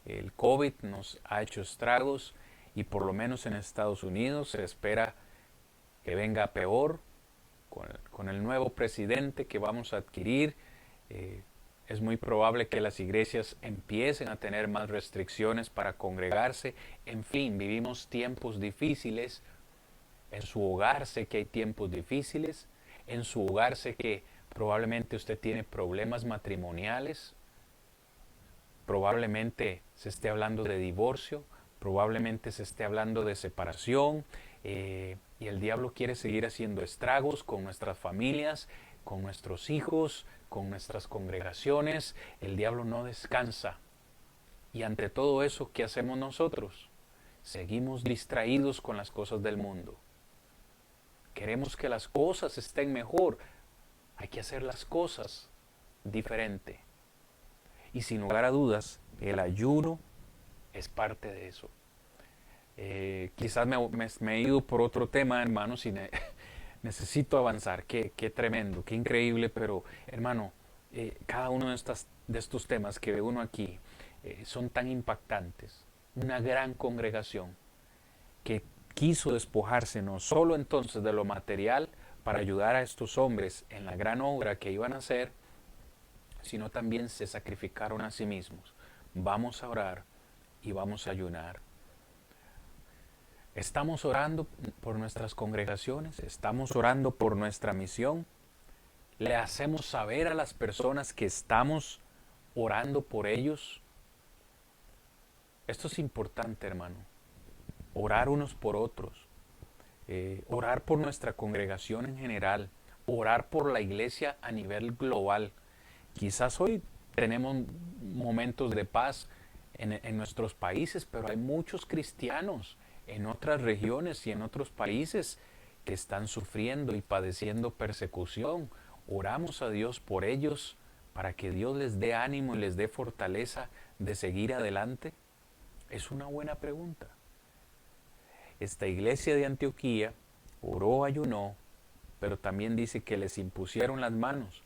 El COVID nos ha hecho estragos y por lo menos en Estados Unidos se espera que venga peor con el nuevo presidente que vamos a adquirir. Es muy probable que las iglesias empiecen a tener más restricciones para congregarse. En fin, vivimos tiempos difíciles. En su hogar sé que hay tiempos difíciles. En su hogar sé que probablemente usted tiene problemas matrimoniales. Probablemente se esté hablando de divorcio. Probablemente se esté hablando de separación. Y el diablo quiere seguir haciendo estragos con nuestras familias, con nuestros hijos, con nuestras congregaciones. El diablo no descansa. Y ante todo eso, ¿qué hacemos nosotros? Seguimos distraídos con las cosas del mundo. Queremos que las cosas estén mejor. Hay que hacer las cosas diferente. Y sin lugar a dudas, el ayuno es parte de eso. Quizás me he ido por otro tema, hermanos, y necesito avanzar. Qué tremendo, qué increíble, pero hermano, cada uno de estos temas que ve uno aquí son tan impactantes. Una gran congregación que quiso despojarse no solo entonces de lo material para ayudar a estos hombres en la gran obra que iban a hacer, sino también se sacrificaron a sí mismos. Vamos a orar y vamos a ayunar. Estamos orando por nuestras congregaciones, estamos orando por nuestra misión. Le hacemos saber a las personas que estamos orando por ellos. Esto es importante, hermano. Orar unos por otros. Orar por nuestra congregación en general. Orar por la iglesia a nivel global. Quizás hoy tenemos momentos de paz en nuestros países, pero hay muchos cristianos en otras regiones y en otros países que están sufriendo y padeciendo persecución. Oramos a Dios por ellos para que Dios les dé ánimo y les dé fortaleza de seguir adelante. Es una buena pregunta. Esta iglesia de Antioquía oró, ayunó, pero también dice que les impusieron las manos,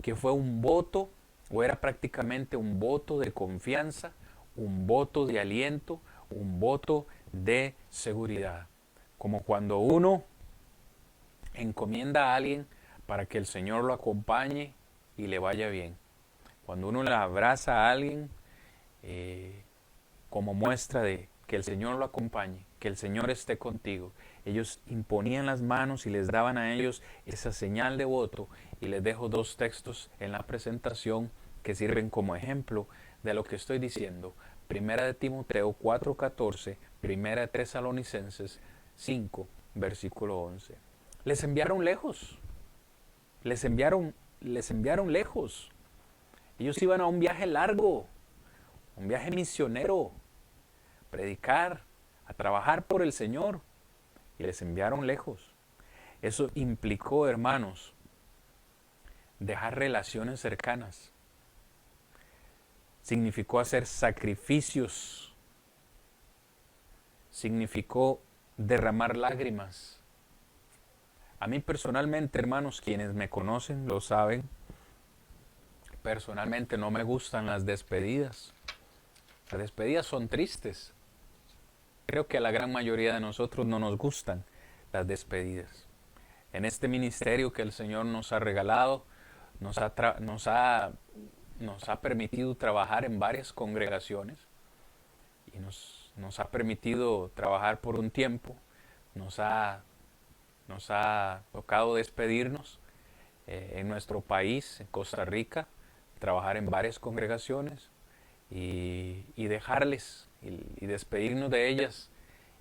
que fue un voto, o era prácticamente un voto de confianza, un voto de aliento, un voto de seguridad. Como cuando uno encomienda a alguien para que el Señor lo acompañe y le vaya bien. Cuando uno le abraza a alguien como muestra de que el Señor lo acompañe, que el Señor esté contigo. Ellos imponían las manos y les daban a ellos esa señal de voto. Y les dejo dos textos en la presentación que sirven como ejemplo de lo que estoy diciendo. Primera de Timoteo 4:14, Primera de Tesalonicenses 5, versículo 11. Les enviaron lejos. Les enviaron lejos. Ellos iban a un viaje largo, un viaje misionero, predicar, a trabajar por el Señor, y les enviaron lejos. Eso implicó, hermanos, dejar relaciones cercanas. Significó hacer sacrificios. Significó derramar lágrimas. A mí personalmente, hermanos, quienes me conocen lo saben, personalmente no me gustan las despedidas. Las despedidas son tristes. Creo que a la gran mayoría de nosotros no nos gustan las despedidas. En este ministerio que el Señor nos ha regalado, nos ha permitido trabajar en varias congregaciones y nos ha permitido trabajar por un tiempo. Nos ha tocado despedirnos en nuestro país, en Costa Rica, trabajar en varias congregaciones y dejarles y despedirnos de ellas.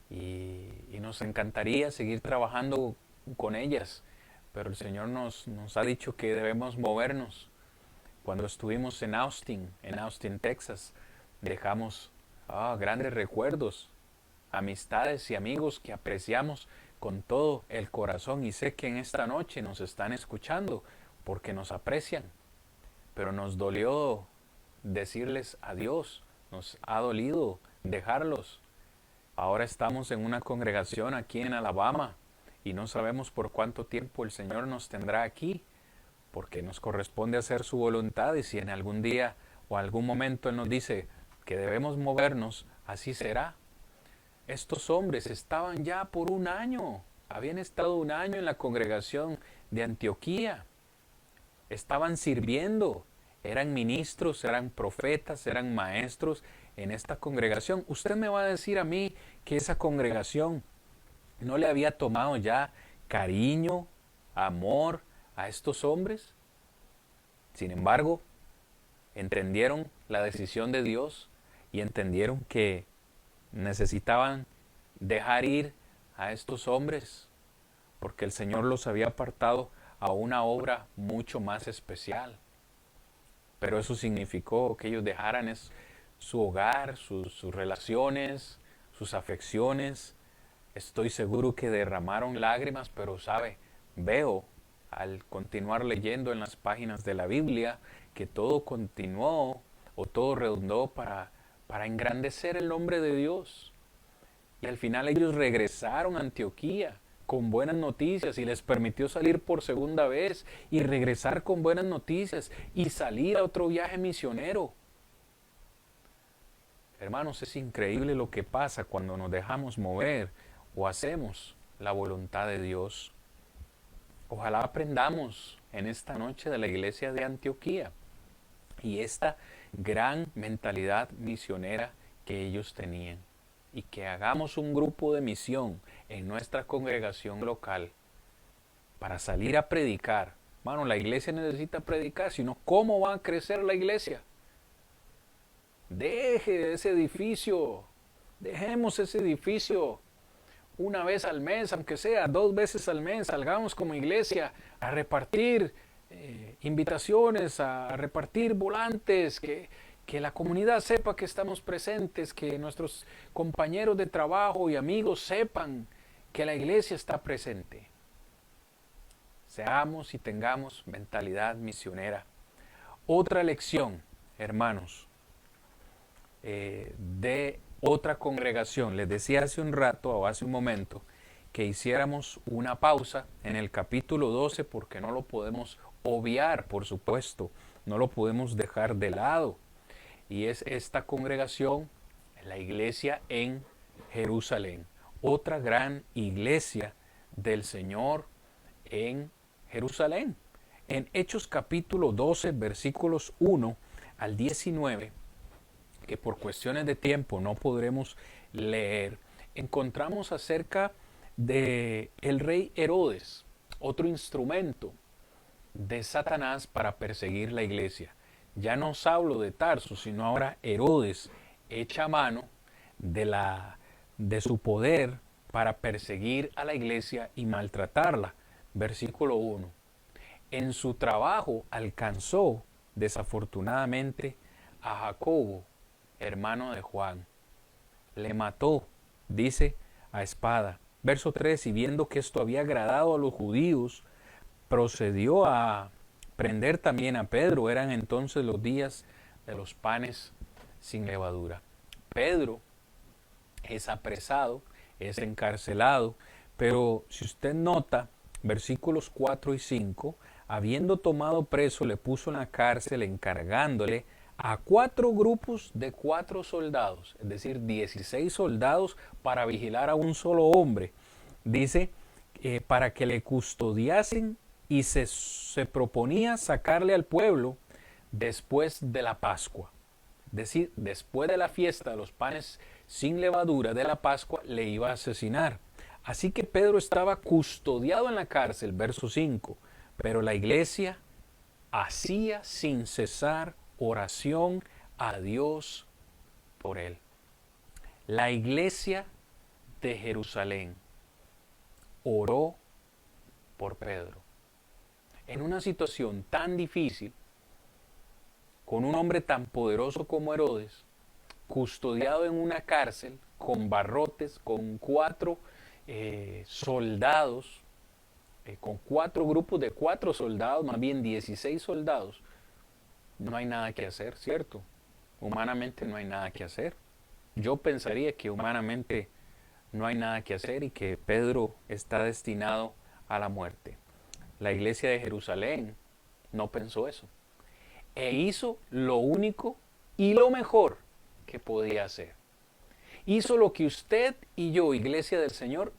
Y nos encantaría seguir trabajando con ellas, pero el Señor nos ha dicho que debemos movernos. Cuando estuvimos en Austin, Texas, dejamos grandes recuerdos, amistades y amigos que apreciamos con todo el corazón, y sé que en esta noche nos están escuchando porque nos aprecian, pero nos dolió decirles adiós, nos ha dolido dejarlos. Ahora estamos en una congregación aquí en Alabama y no sabemos por cuánto tiempo el Señor nos tendrá aquí, porque nos corresponde hacer su voluntad, y si en algún día o algún momento Él nos dice que debemos movernos, así será. Estos hombres estaban ya por un año, habían estado un año en la congregación de Antioquía, estaban sirviendo, eran ministros, eran profetas, eran maestros en esta congregación. Usted me va a decir a mí que esa congregación no le había tomado ya cariño, amor a estos hombres. Sin embargo, entendieron la decisión de Dios y entendieron que necesitaban dejar ir a estos hombres porque el Señor los había apartado a una obra mucho más especial. Pero eso significó que ellos dejaran su hogar, sus relaciones, sus afecciones. Estoy seguro que derramaron lágrimas, pero veo al continuar leyendo en las páginas de la Biblia que todo continuó o todo redundó para engrandecer el nombre de Dios. Y al final ellos regresaron a Antioquía con buenas noticias y les permitió salir por segunda vez y regresar con buenas noticias y salir a otro viaje misionero. Hermanos, es increíble lo que pasa cuando nos dejamos mover o hacemos la voluntad de Dios. Ojalá aprendamos en esta noche de la iglesia de Antioquía y esta gran mentalidad misionera que ellos tenían, y que hagamos un grupo de misión en nuestra congregación local para salir a predicar. Hermano, la iglesia necesita predicar, si no, ¿cómo va a crecer la iglesia? Deje ese edificio, dejemos ese edificio una vez al mes, aunque sea 2 veces al mes, salgamos como iglesia a repartir invitaciones, a repartir volantes, que la comunidad sepa que estamos presentes, que nuestros compañeros de trabajo y amigos sepan que la iglesia está presente. Seamos y tengamos mentalidad misionera. Otra lección, hermanos, de otra congregación. Les decía hace un rato o hace un momento que hiciéramos una pausa en el capítulo 12 porque no lo podemos obviar, por supuesto, no lo podemos dejar de lado. Y es esta congregación, la iglesia en Jerusalén, otra gran iglesia del Señor en Jerusalén. En Hechos capítulo 12, versículos 1 al 19, que por cuestiones de tiempo no podremos leer, encontramos acerca de el rey Herodes, otro instrumento de Satanás para perseguir la iglesia. Ya no Saulo de Tarso, sino ahora Herodes echa mano de su poder para perseguir a la iglesia y maltratarla. Versículo 1. En su trabajo alcanzó desafortunadamente a Jacobo, hermano de Juan. Le mató, dice, a espada. Verso 3. Y viendo que esto había agradado a los judíos, procedió a prender también a Pedro. Eran entonces los días de los panes sin levadura. Pedro es apresado, es encarcelado, pero si usted nota, versículos 4 y 5, habiendo tomado preso, le puso en la cárcel encargándole a 4 grupos de 4 soldados, es decir, 16 soldados para vigilar a un solo hombre. Dice, para que le custodiasen, y se proponía sacarle al pueblo después de la Pascua. Es decir, después de la fiesta de los panes sin levadura de la Pascua, le iba a asesinar. Así que Pedro estaba custodiado en la cárcel, verso 5, pero la iglesia hacía sin cesar oración a Dios por él. La iglesia de Jerusalén oró por Pedro. En una situación tan difícil, con un hombre tan poderoso como Herodes, custodiado en una cárcel, con barrotes, con 4 soldados, con 4 grupos de 4 soldados, más bien 16 soldados, no hay nada que hacer, ¿cierto? Humanamente no hay nada que hacer. Yo pensaría que humanamente no hay nada que hacer y que Pedro está destinado a la muerte. La iglesia de Jerusalén no pensó eso. E hizo lo único y lo mejor que podía hacer. Hizo lo que usted y yo, Iglesia del Señor,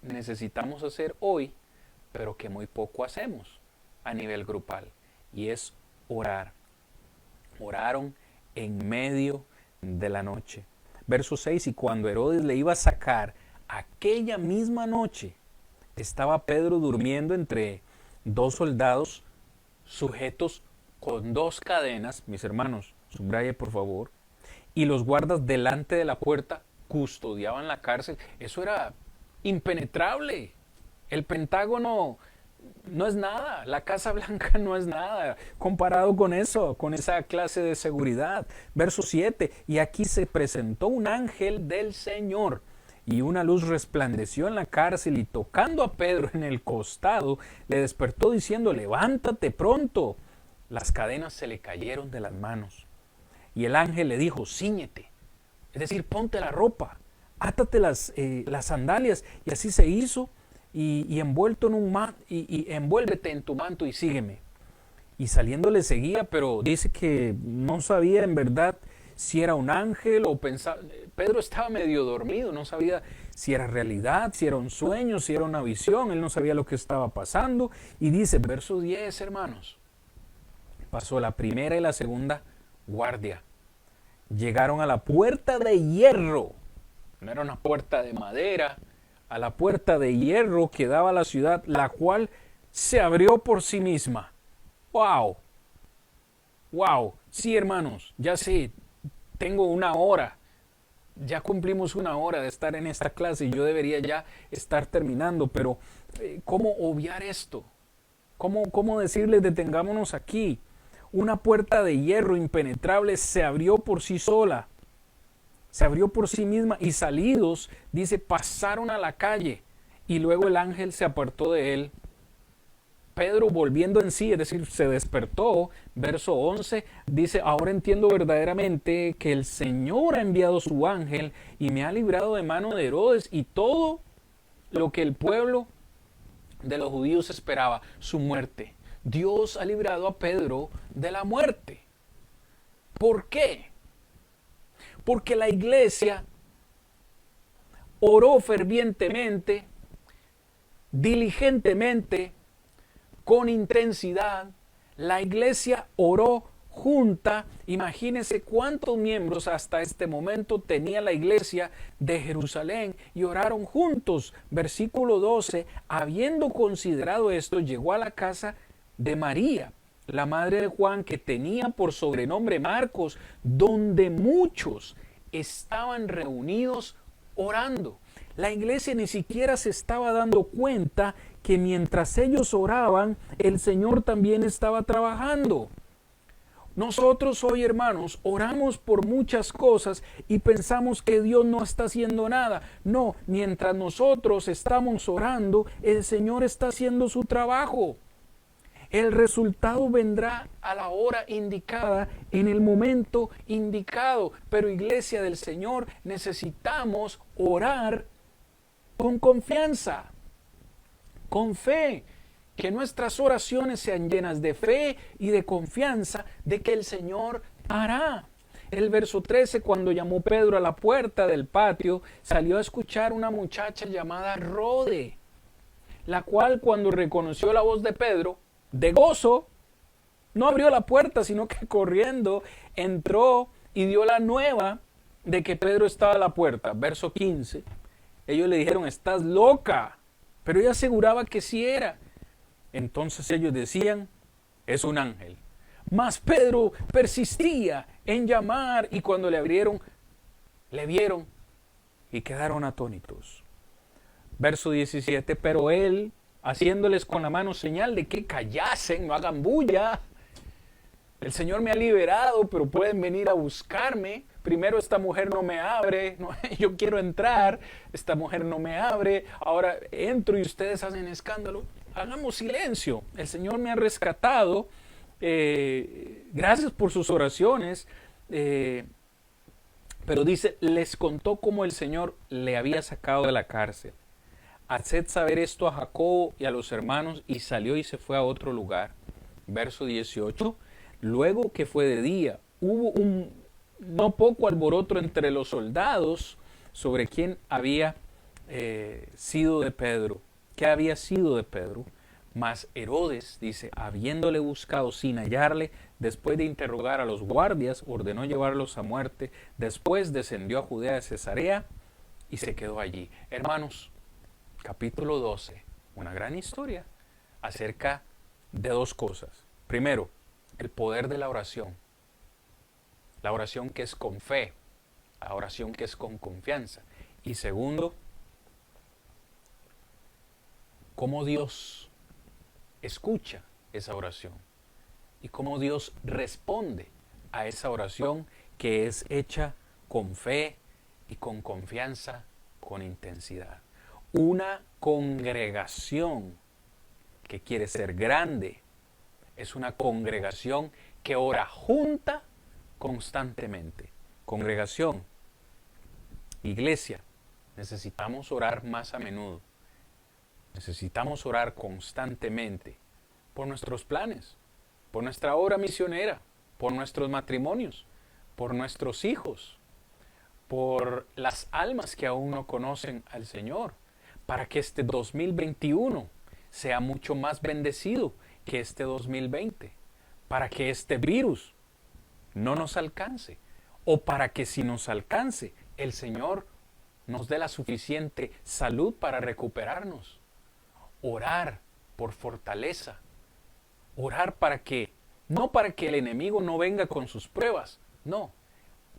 necesitamos hacer hoy, pero que muy poco hacemos a nivel grupal. Y es orar. Oraron en medio de la noche. Verso 6, y cuando Herodes le iba a sacar aquella misma noche, estaba Pedro durmiendo entre dos soldados sujetos con dos cadenas, mis hermanos, subraye por favor, y los guardas delante de la puerta custodiaban la cárcel. Eso era impenetrable. El Pentágono no es nada, la Casa Blanca no es nada comparado con eso, con esa clase de seguridad. Verso 7, y aquí se presentó un ángel del Señor, y una luz resplandeció en la cárcel, y tocando a Pedro en el costado, le despertó diciendo, levántate pronto. Las cadenas se le cayeron de las manos. Y el ángel le dijo, cíñete, es decir, ponte la ropa, átate las sandalias. Y así se hizo, y envuelto en un y envuélvete en tu manto y sígueme. Y saliendo le seguía, pero dice que no sabía en verdad si era un ángel o pensaba. Pedro estaba medio dormido, no sabía si era realidad, si era un sueño, si era una visión. Él no sabía lo que estaba pasando. Y dice, verso 10, hermanos, pasó la primera y la segunda guardia. Llegaron a la puerta de hierro, no era una puerta de madera, a la puerta de hierro que daba a la ciudad, la cual se abrió por sí misma. ¡Wow! ¡Wow! Sí, hermanos, ya sé, tengo una hora, ya cumplimos una hora de estar en esta clase y yo debería ya estar terminando, pero ¿cómo obviar esto? ¿Cómo decirles detengámonos aquí? Una puerta de hierro impenetrable se abrió por sí sola, se abrió por sí misma, y salidos, dice, pasaron a la calle, y luego el ángel se apartó de él. Pedro, volviendo en sí, es decir, se despertó, verso 11, dice, ahora entiendo verdaderamente que el Señor ha enviado su ángel y me ha librado de mano de Herodes y todo lo que el pueblo de los judíos esperaba, su muerte. Dios ha librado a Pedro de la muerte. ¿Por qué? Porque la iglesia oró fervientemente, diligentemente, con intensidad. La iglesia oró junta. Imagínense cuántos miembros hasta este momento tenía la iglesia de Jerusalén, y oraron juntos. Versículo 12, habiendo considerado esto, llegó a la casa de María, la madre de Juan, que tenía por sobrenombre Marcos, donde muchos estaban reunidos orando. La iglesia ni siquiera se estaba dando cuenta que mientras ellos oraban, el Señor también estaba trabajando. Nosotros hoy, hermanos, oramos por muchas cosas y pensamos que Dios no está haciendo nada. No, mientras nosotros estamos orando, el Señor está haciendo su trabajo. El resultado vendrá a la hora indicada, en el momento indicado. Pero iglesia del Señor, necesitamos orar con confianza, con fe. Que nuestras oraciones sean llenas de fe y de confianza de que el Señor hará. El verso 13, cuando llamó Pedro a la puerta del patio, salió a escuchar una muchacha llamada Rode, la cual, cuando reconoció la voz de Pedro, de gozo, no abrió la puerta, sino que corriendo entró y dio la nueva de que Pedro estaba a la puerta. Verso 15, ellos le dijeron, estás loca, pero ella aseguraba que sí era. Entonces ellos decían, es un ángel. Mas Pedro persistía en llamar, y cuando le abrieron, le vieron y quedaron atónitos. Verso 17, pero él, haciéndoles con la mano señal de que callasen, no hagan bulla. El Señor me ha liberado, pero pueden venir a buscarme. Primero esta mujer no me abre, no, yo quiero entrar, esta mujer no me abre, ahora entro y ustedes hacen escándalo. Hagamos silencio, el Señor me ha rescatado, gracias por sus oraciones, pero dice, les contó cómo el Señor le había sacado de la cárcel. Haced saber esto a Jacobo y a los hermanos, y salió y se fue a otro lugar. verso 18, luego que fue de día, hubo un no poco alboroto entre los soldados sobre quién había sido de Pedro, qué había sido de Pedro. Mas Herodes, dice, habiéndole buscado sin hallarle, después de interrogar a los guardias, ordenó llevarlos a muerte. Después descendió a Judea de Cesarea y se quedó allí. Hermanos, capítulo 12, una gran historia acerca de dos cosas. Primero, el poder de la oración. La oración que es con fe, la oración que es con confianza. Y segundo, cómo Dios escucha esa oración y cómo Dios responde a esa oración que es hecha con fe y con confianza, con intensidad. Una congregación que quiere ser grande es una congregación que ora junta constantemente. Congregación, iglesia, necesitamos orar más a menudo. Necesitamos orar constantemente por nuestros planes, por nuestra obra misionera, por nuestros matrimonios, por nuestros hijos, por las almas que aún no conocen al Señor, para que este 2021 sea mucho más bendecido que este 2020, para que este virus no nos alcance, o para que si nos alcance, el Señor nos dé la suficiente salud para recuperarnos. Orar por fortaleza, orar para que, no para que el enemigo no venga con sus pruebas, no,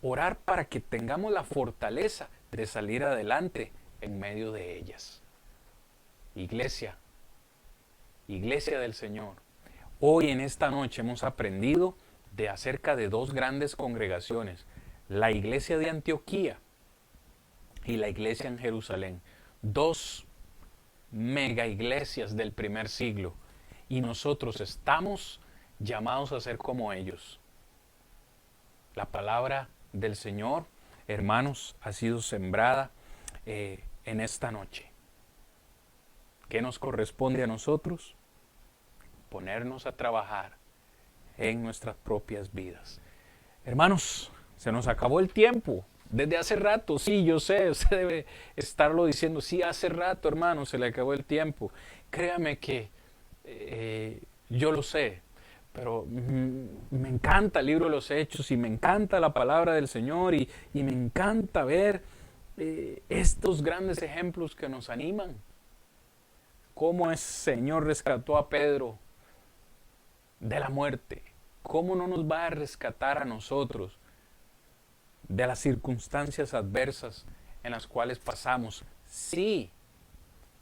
orar para que tengamos la fortaleza de salir adelante en medio de ellas. Iglesia, iglesia del Señor, hoy en esta noche hemos aprendido de acerca de dos grandes congregaciones, la iglesia de Antioquía y la iglesia en Jerusalén, dos mega iglesias del primer siglo, y nosotros estamos llamados a ser como ellos. La palabra del Señor, hermanos, ha sido sembrada en esta noche. ¿Qué nos corresponde a nosotros? Ponernos a trabajar en nuestras propias vidas. Hermanos, se nos acabó el tiempo. Desde hace rato, sí, yo sé, usted debe estarlo diciendo, sí, hace rato, hermano, se le acabó el tiempo. Créame que yo lo sé, pero me encanta el libro de los Hechos y me encanta la palabra del Señor y me encanta ver estos grandes ejemplos que nos animan. Cómo el Señor rescató a Pedro de la muerte. ¿Cómo no nos va a rescatar a nosotros de las circunstancias adversas en las cuales pasamos? Sí,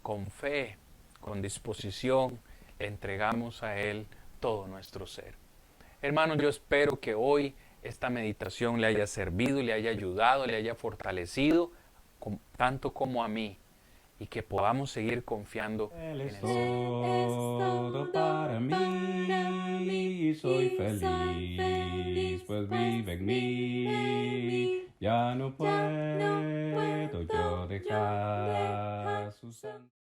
con fe, con disposición, le entregamos a Él todo nuestro ser. Hermanos, yo espero que hoy esta meditación le haya servido, le haya ayudado, le haya fortalecido, tanto como a mí, y que podamos seguir confiando Él en es el Señor. todo para mí y soy feliz, pues vive en mí. Ya no puedo yo dejar su santo.